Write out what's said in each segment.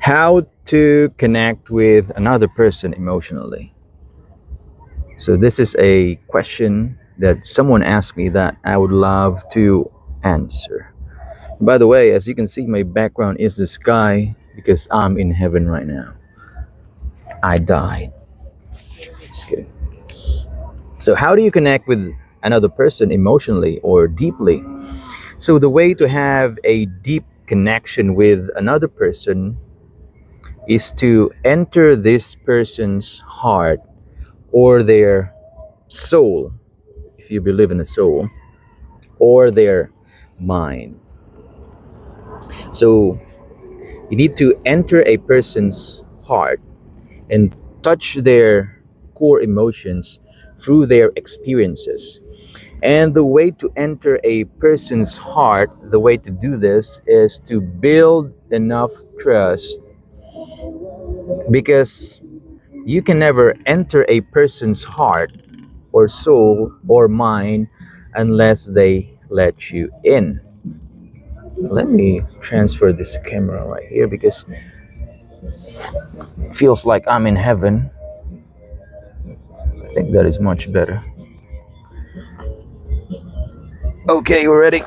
How to connect with another person emotionally. So, this is a question that someone asked me that I would love to answer. By the way, as you can see, my background is the sky because I'm in heaven right now. I died. Just kidding. So, how do you connect with another person emotionally or deeply? So, the way to have a deep connection with another person is to enter this person's heart or their soul, if you believe in a soul, or their mind. So you need to enter a person's heart and touch their core emotions through their experiences. And the way to enter a person's heart, the way to do this is to build enough trust because you can never enter a person's heart or soul or mind unless they let you in. Let me transfer this camera right here because it feels like I'm in heaven. I think that is much better. Okay, we're ready.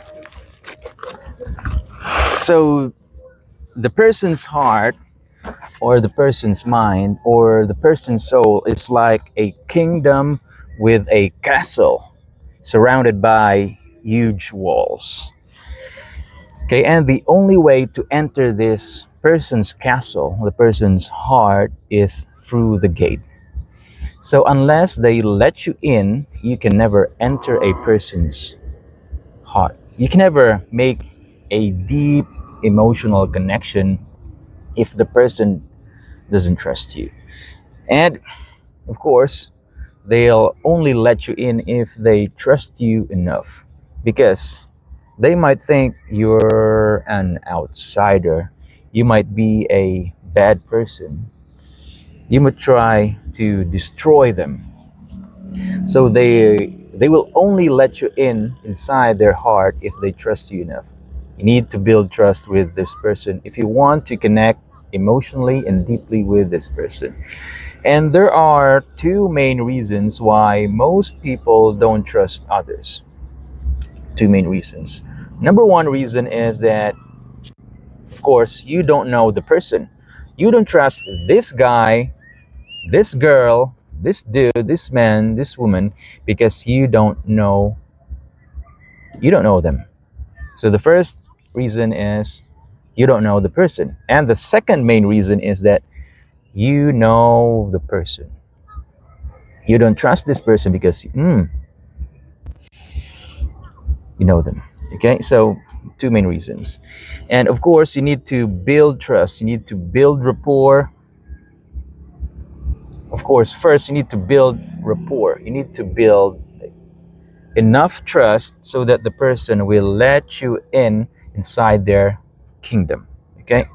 So, the person's heart or the person's mind or the person's soul is like a kingdom with a castle surrounded by huge walls. Okay, and the only way to enter this person's castle, the person's heart, is through the gate. So, unless they let you in, you can never enter a person's heart. You can never make a deep emotional connection if the person doesn't trust you. And of course, they'll only let you in if they trust you enough because they might think you're an outsider. You might be a bad person. You might try to destroy them. So they will only let you in inside their heart if they trust you enough. You need to build trust with this person if you want to connect emotionally and deeply with this person. And there are two main reasons why most people don't trust others. Two main reasons. Number one reason is that, of course, you don't know the person. You don't trust this guy, this girl, this dude, this man, this woman because you don't know them. So the first reason is you don't know the person. And the second main reason is that you know the person. You don't trust this person because you know them. Okay, so two main reasons. And of course, you need to build trust, you need to build rapport. Of course, first, you need to build rapport, you need to build enough trust so that the person will let you in inside their kingdom. Okay,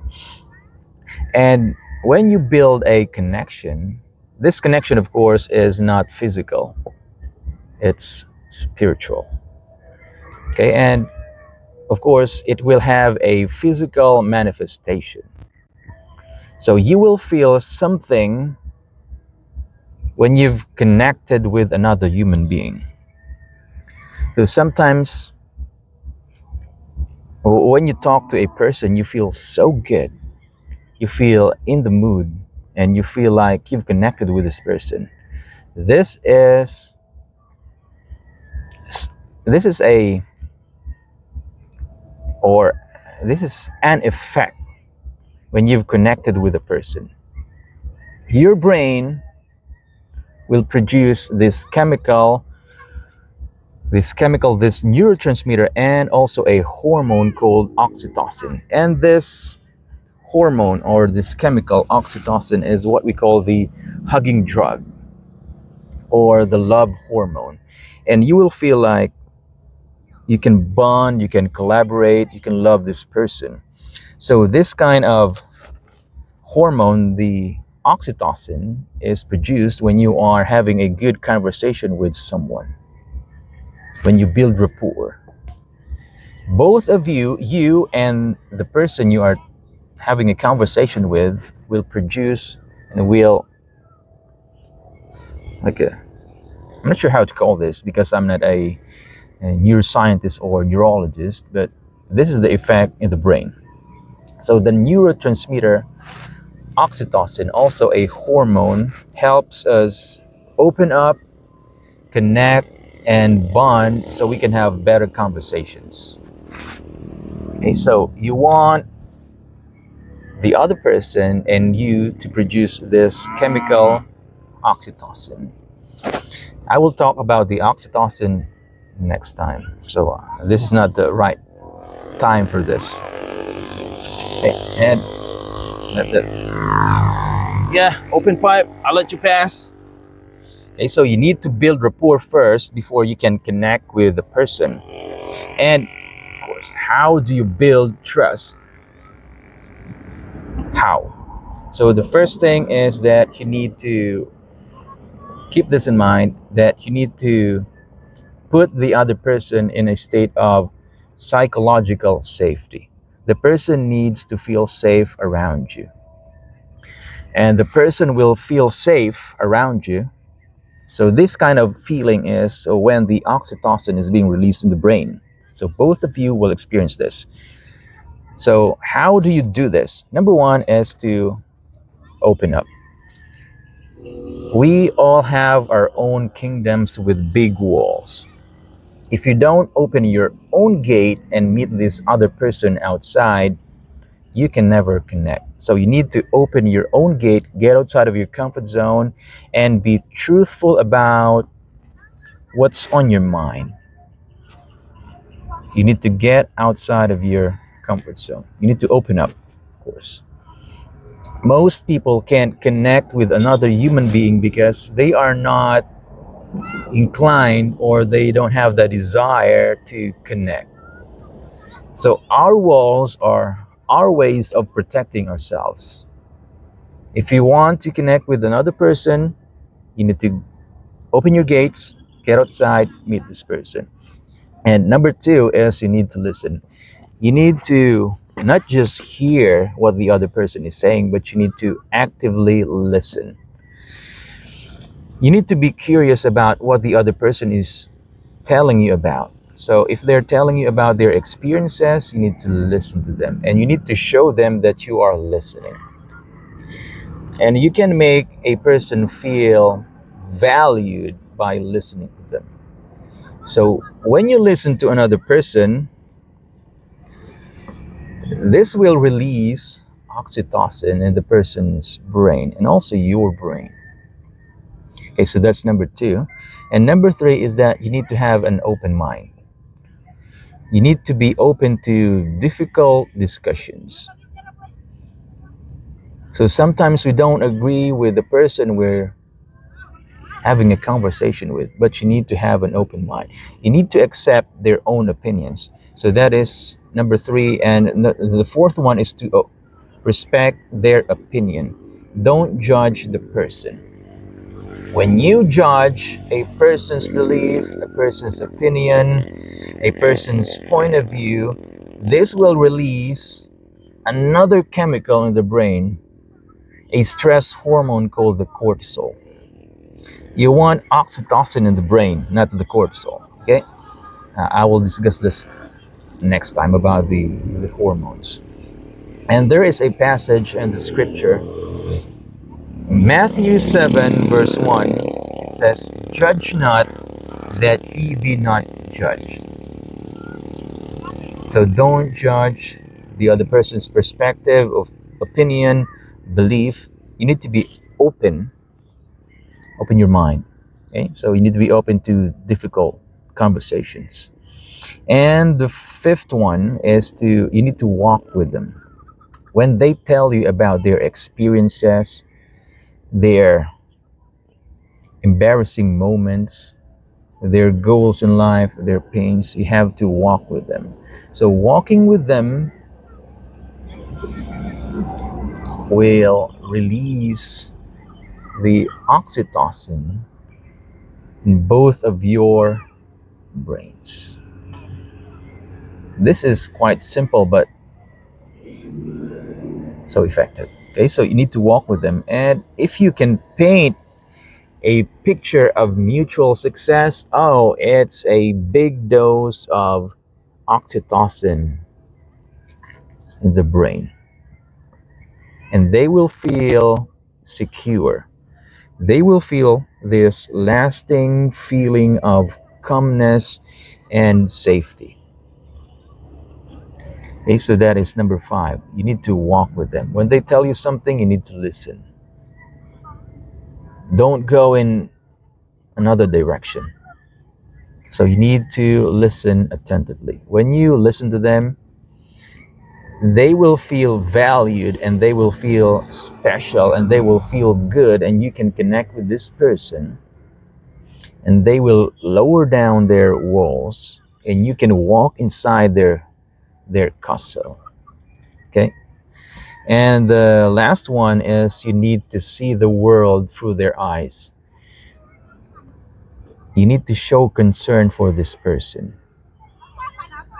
and when you build a connection, this connection, of course, is not physical, it's spiritual. Okay, and of course, it will have a physical manifestation. So you will feel something when you've connected with another human being. So sometimes when you talk to a person, you feel so good. You feel in the mood and you feel like you've connected with this person. This is this is a or this is an effect when you've connected with a person. Your brain will produce this neurotransmitter, and also a hormone called oxytocin. And this hormone or this chemical, oxytocin, is what we call the hugging drug or the love hormone. And you will feel like you can bond, you can collaborate, you can love this person. So, this kind of hormone, the oxytocin, is produced when you are having a good conversation with someone, when you build rapport. Both of you and the person you are having a conversation with will produce and will like a, I'm not sure how to call this because I'm not a neuroscientist or neurologist, but this is the effect in the brain. So the neurotransmitter oxytocin, also a hormone, helps us open up, connect, and bond so we can have better conversations. Okay, so you want the other person and you to produce this chemical oxytocin. I will talk about the oxytocin next time. So this is not the right time for this. Okay, and yeah, open pipe. I'll let you pass. Okay, so you need to build rapport first before you can connect with the person. And of course, how do you build trust? How? So the first thing is that you need to keep this in mind that you need to put the other person in a state of psychological safety. The person needs to feel safe around you. And the person will feel safe around you. So this kind of feeling is when the oxytocin is being released in the brain. So both of you will experience this. So how do you do this? Number one is to open up. We all have our own kingdoms with big walls. If you don't open your own gate and meet this other person outside, you can never connect. So you need to open your own gate, get outside of your comfort zone, and be truthful about what's on your mind. You need to get outside of your comfort zone. You need to open up, of course. Most people can't connect with another human being because they are not inclined or they don't have the desire to connect. So our walls are our ways of protecting ourselves. If you want to connect with another person, you need to open your gates, get outside, meet this person. And number two is you need to listen. You need to not just hear what the other person is saying, but you need to actively listen. You need to be curious about what the other person is telling you about. So if they're telling you about their experiences, you need to listen to them and you need to show them that you are listening. And you can make a person feel valued by listening to them. So when you listen to another person, this will release oxytocin in the person's brain and also your brain. Okay, so that's number two. And number three is that you need to have an open mind. You need to be open to difficult discussions. So sometimes we don't agree with the person we're having a conversation with, but you need to have an open mind. You need to accept their own opinions. So that is number three. And the fourth one is to respect their opinion. Don't judge the person. When you judge a person's belief, a person's opinion, a person's point of view, this will release another chemical in the brain, a stress hormone called the cortisol. You want oxytocin in the brain, not the cortisol. Okay? I will discuss this next time about the hormones. And there is a passage in the scripture, Matthew 7, verse 1. It says, "Judge not, that ye be not judged." So don't judge the other person's perspective of opinion, belief. You need to be open your mind. Okay, so you need to be open to difficult conversations. And the fifth one is you need to walk with them. When they tell you about their experiences, their embarrassing moments, their goals in life, their pains, you have to walk with them. So walking with them will release the oxytocin in both of your brains. This is quite simple, but So effective. Okay, so you need to walk with them. And if you can paint a picture of mutual success, oh, it's a big dose of oxytocin in the brain. And they will feel secure. They will feel this lasting feeling of calmness and safety. Okay, so that is number five. You need to walk with them. When they tell you something, you need to listen. Don't go in another direction. So you need to listen attentively. When you listen to them, they will feel valued and they will feel special and they will feel good, and you can connect with this person, and they will lower down their walls and you can walk inside their castle. Okay. And the last one is you need to see the world through their eyes. You need to show concern for this person.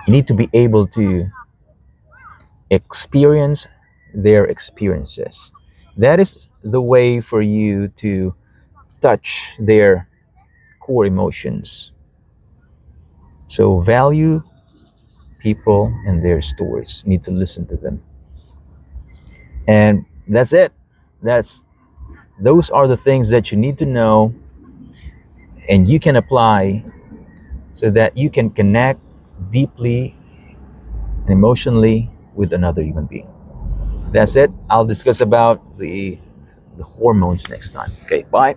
You need to be able to experience their experiences. That is the way for you to touch their core emotions. So value people and their stories. You need to listen to them. And that's it. That's those are the things that you need to know and you can apply so that you can connect deeply and emotionally with another human being. That's it. I'll discuss about the hormones next time. Okay, bye.